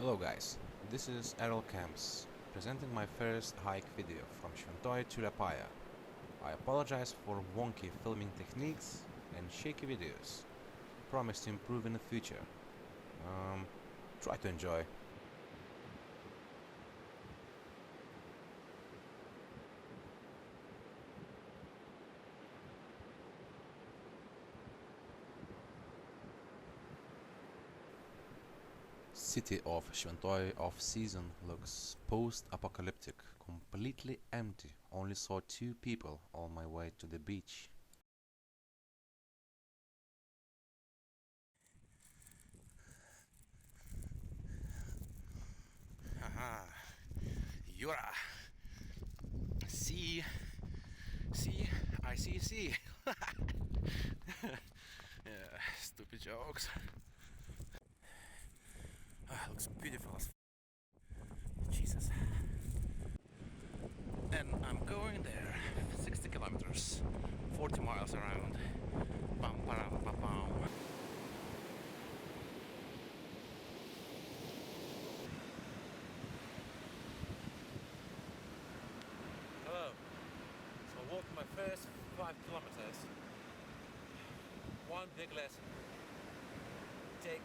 Hello guys, this is Errol Camps, presenting my first hike video from Shventoy to Liepaja. I apologize for wonky filming techniques and shaky videos. Promise to improve in the future. Try to enjoy. City of Shventoy off-season looks post-apocalyptic, completely empty. Only saw 2 people on my way to the beach. Haha, Yura. See, I see. Yeah, stupid jokes. Looks beautiful as Jesus. And I'm going there. 60 kilometers, 40 miles around. Bam, bam, bam, bam. Hello. So I walked my first 5 kilometers. One big lesson. Take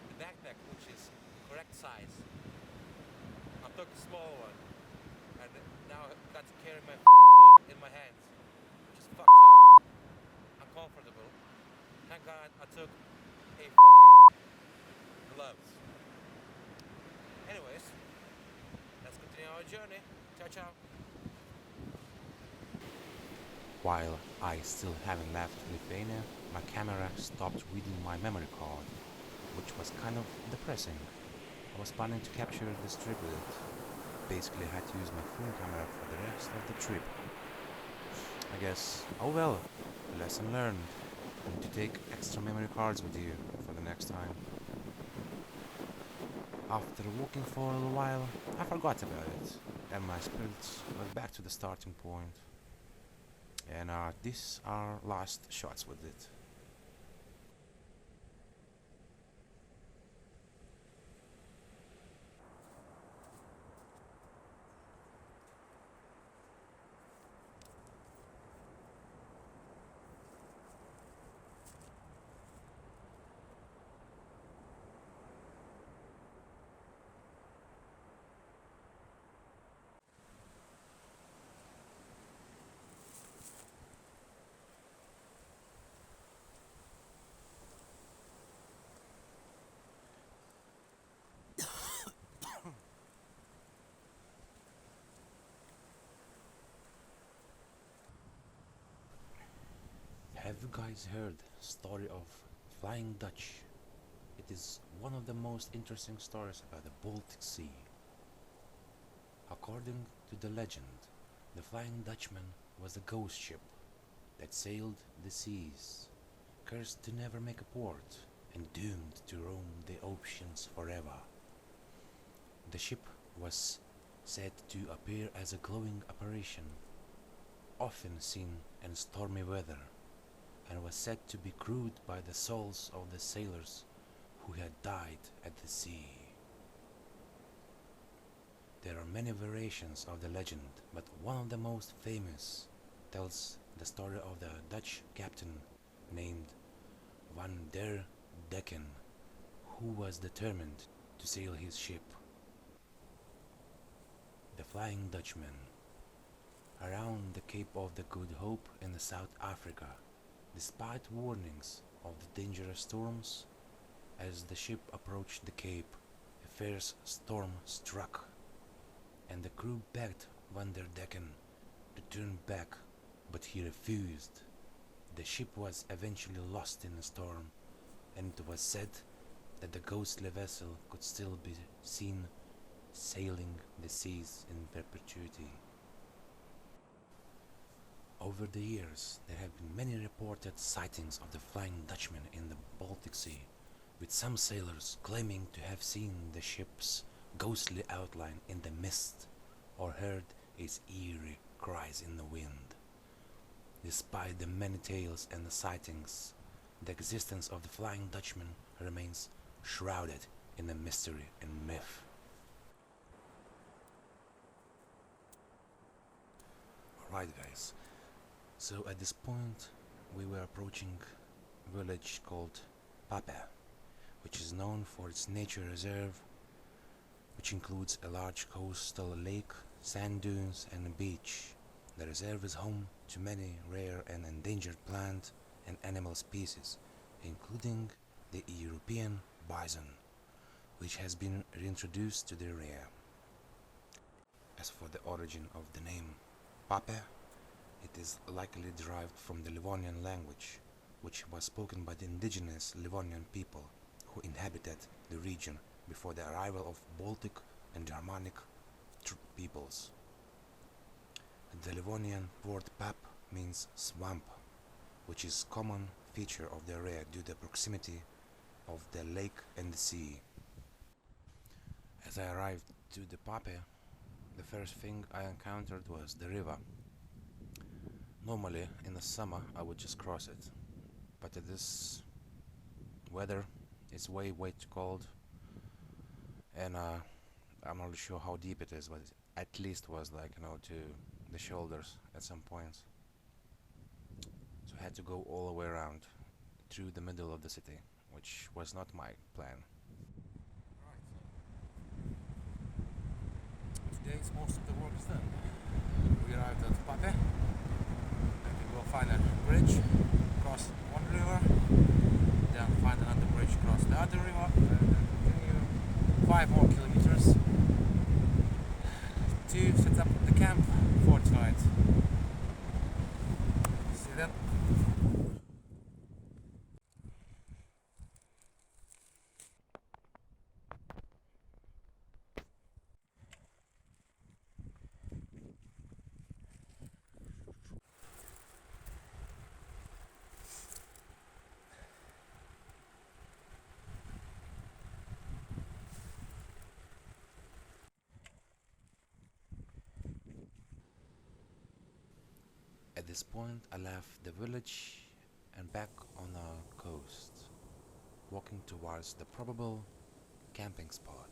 the backpack, which is correct size. I took a small one, and now I've got to carry my fucking food in my hands, which is fucked up, uncomfortable. Thank God I took a fucking gloves. Anyways, let's continue our journey. Ciao, ciao. While I still haven't left Lithuania, my camera stopped reading my memory card, which was kind of depressing. I was planning to capture this trip with it. Basically had to use my phone camera for the rest of the trip. I guess, oh well, lesson learned. You need to take extra memory cards with you for the next time. After walking for a little while, I forgot about it, and my spirits went back to the starting point. And these are last shots with it. Have you guys heard the story of Flying Dutch? It is one of the most interesting stories about the Baltic Sea. According to the legend, the Flying Dutchman was a ghost ship that sailed the seas, cursed to never make a port, and doomed to roam the oceans forever. The ship was said to appear as a glowing apparition, often seen in stormy weather, and was said to be crewed by the souls of the sailors who had died at the sea. There are many variations of the legend, but one of the most famous tells the story of the Dutch captain named Van der Decken, who was determined to sail his ship, the Flying Dutchman, around the Cape of the Good Hope in the South Africa. Despite warnings of the dangerous storms, as the ship approached the cape, a fierce storm struck, and the crew begged Van der Decken to turn back, but he refused. The ship was eventually lost in the storm, and it was said that the ghostly vessel could still be seen sailing the seas in perpetuity. Over the years, there have been many reported sightings of the Flying Dutchman in the Baltic Sea, with some sailors claiming to have seen the ship's ghostly outline in the mist or heard its eerie cries in the wind. Despite the many tales and the sightings, the existence of the Flying Dutchman remains shrouded in a mystery and myth. Alright guys, so at this point we were approaching a village called Pape, which is known for its nature reserve, which includes a large coastal lake, sand dunes and a beach. The reserve is home to many rare and endangered plant and animal species, including the European bison, which has been reintroduced to the area. As for the origin of the name Pape, it is likely derived from the Livonian language, which was spoken by the indigenous Livonian people who inhabited the region before the arrival of Baltic and Germanic peoples. The Livonian word pap means swamp, which is a common feature of the area due to the proximity of the lake and the sea. As I arrived to the Pape, the first thing I encountered was the river. Normally, in the summer, I would just cross it, but at this weather, it's way too cold, and I'm not really sure how deep it is, but it at least was like, to the shoulders at some points. So I had to go all the way around through the middle of the city, which was not my plan. Today's most of the work is done. We arrived at Pape. I can go find a bridge, cross one river, then find another bridge, cross the other river, and then continue 5 more kilometers to set up the camp for tonight. See that? At this point, I left the village and back on the coast, walking towards the probable camping spot.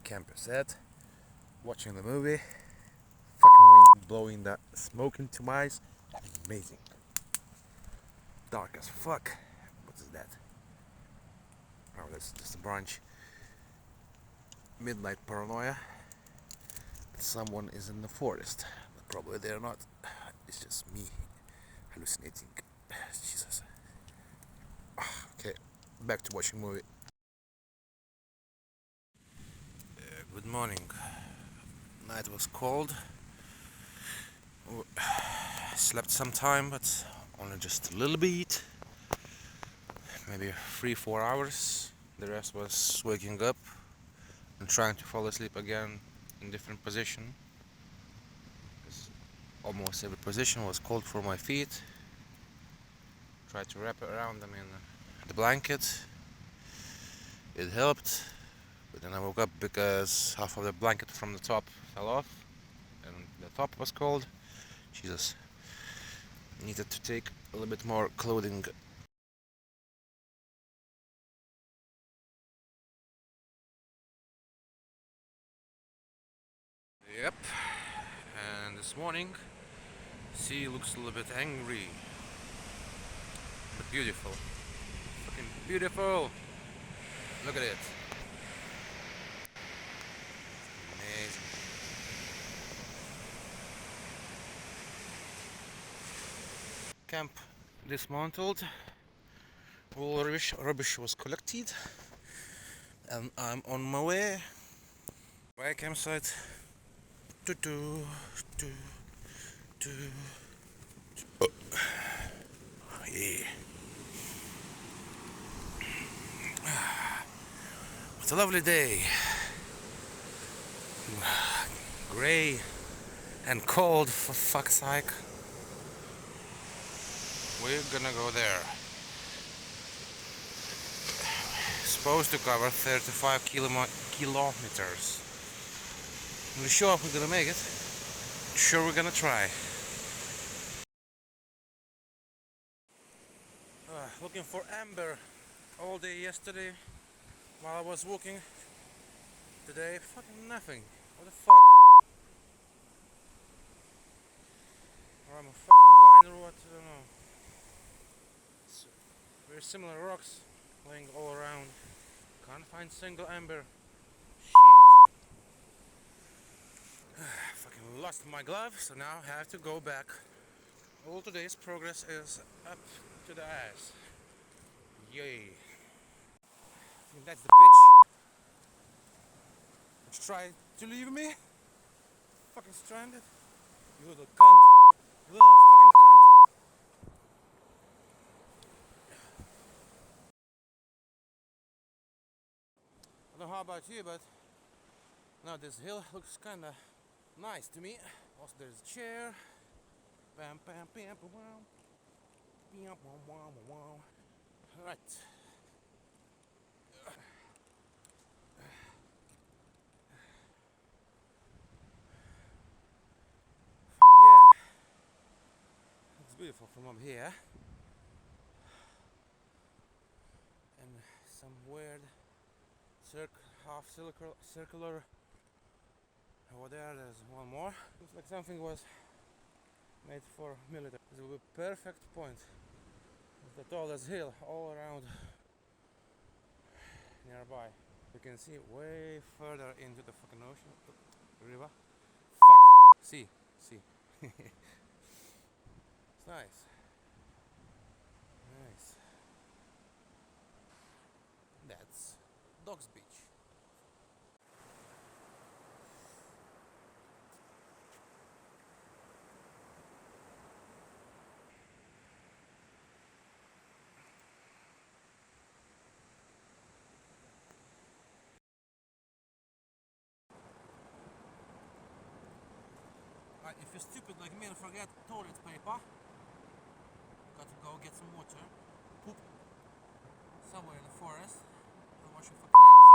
Camper set, watching the movie, fucking wind blowing that smoke into my eyes. Amazing. Dark as fuck. What is that? Oh, that's just a branch. Midnight paranoia. Someone is in the forest. But probably they're not. It's just me hallucinating. Jesus. Okay, back to watching movie. Good morning. Night was cold. Slept some time, but only just a little bit. Maybe 3-4 hours. The rest was waking up and trying to fall asleep again in different position. Almost every position was cold for my feet. Tried to wrap around them in the blanket. It helped. But then I woke up because half of the blanket from the top fell off and the top was cold. Jesus. Needed to take a little bit more clothing. Yep. And this morning, sea looks a little bit angry. But beautiful. Fucking beautiful. Look at it. Camp dismantled. All rubbish was collected, and I'm on my way. My campsite. Do do do do. Oh. Yeah. It's a lovely day. Grey and cold, for fuck's sake. We're gonna go there. Supposed to cover 35 kilometers. We're sure if we're gonna make it. Sure we're gonna try. Looking for amber all day yesterday while I was walking. Today, fucking nothing. What the fuck? Or I'm a fucking blind or what? I don't know. It's very similar rocks laying all around. Can't find single amber. Shit. Fucking lost my glove, so now I have to go back. All today's progress is up to the ass. Yay. I think that's the bitch. Let's try to leave me. Fucking stranded. You little cunt. You little fucking cunt. I don't know how about you, but now this hill looks kinda nice to me. Also there's a chair. Bam bam bam bam bam. Bam bam bam bam. Right. Yeah. It's beautiful from up here. And some weird half circular over there's one more. Looks like something was made for military. This will be a perfect point. The tallest hill all around nearby. You can see way further into the fucking ocean. River. Fuck. See. It's nice. Nice. That's Dogs Beach. If you're stupid like me and forget toilet paper, got to go get some water, poop somewhere in the forest, and wash your fucking ass.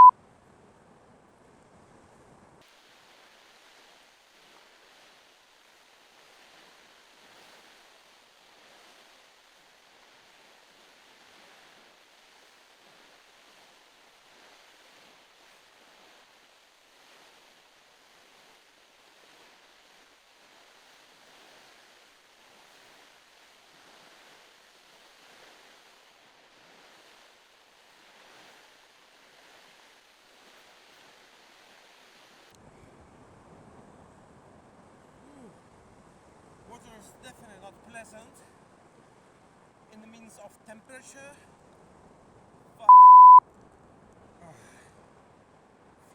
Water is definitely not pleasant in the means of temperature. Fuck.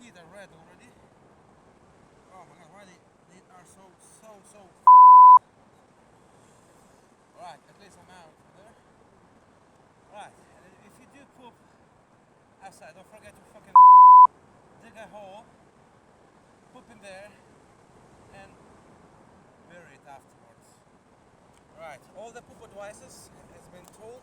Feet are red already. Oh my god, why they are so fucking red. Right, at least I'm out there. Right, and if you do poop outside, don't forget to fucking dig a hole, poop in there, and bury it afterwards. Right, all the poop advices has been told.